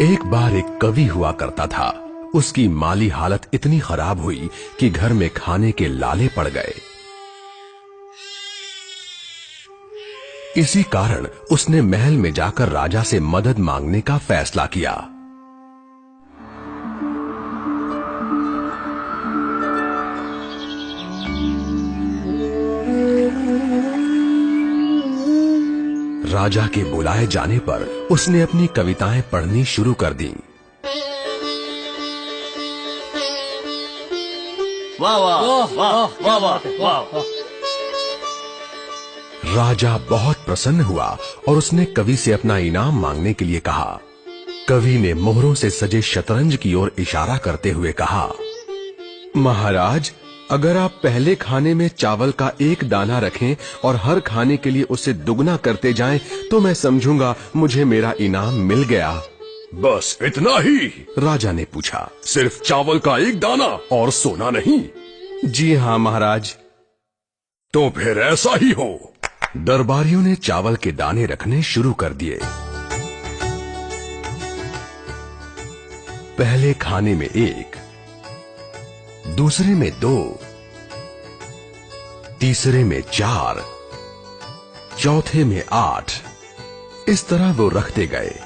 एक बार एक कवि हुआ करता था। उसकी माली हालत इतनी खराब हुई कि घर में खाने के लाले पड़ गए। इसी कारण उसने महल में जाकर राजा से मदद मांगने का फैसला किया। राजा के बुलाए जाने पर उसने अपनी कविताएं पढ़नी शुरू कर दी। वाह वाह वाह वाह वाह वाह। राजा बहुत प्रसन्न हुआ और उसने कवि से अपना इनाम मांगने के लिए कहा। कवि ने मोहरों से सजे शतरंज की ओर इशारा करते हुए कहा, महाराज, अगर आप पहले खाने में चावल का एक दाना रखें और हर खाने के लिए उसे दुगना करते जाएं, तो मैं समझूंगा मुझे मेरा इनाम मिल गया। बस इतना ही? राजा ने पूछा। सिर्फ चावल का एक दाना और सोना नहीं? जी हाँ महाराज। तो फिर ऐसा ही हो। दरबारियों ने चावल के दाने रखने शुरू कर दिए। पहले खाने में 1, दूसरे में 2, तीसरे में 4, चौथे में 8। इस तरह वो रखते गए।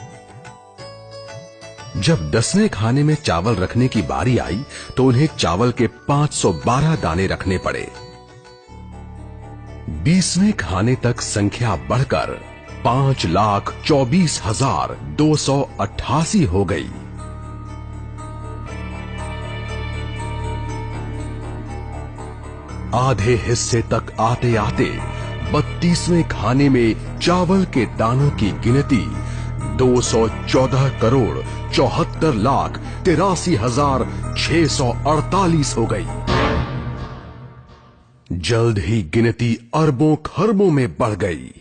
जब 10वें खाने में चावल रखने की बारी आई तो उन्हें चावल के 512 दाने रखने पड़े। 20वें खाने तक संख्या बढ़कर 5,24,288 हो गई। आधे हिस्से तक आते आते 32वें खाने में चावल के दानों की गिनती 214,74,83,648 हो गई। जल्द ही गिनती अरबों खरबों में बढ़ गई।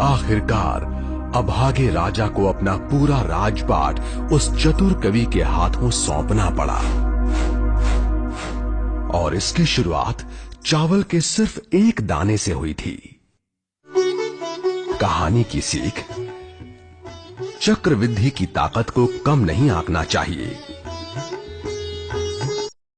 आखिरकार अभागे राजा को अपना पूरा राजपाट उस चतुर कवि के हाथों सौंपना पड़ा। और इसकी शुरुआत चावल के सिर्फ एक दाने से हुई थी। कहानी की सीख, चक्रवृद्धि की ताकत को कम नहीं आंकना चाहिए।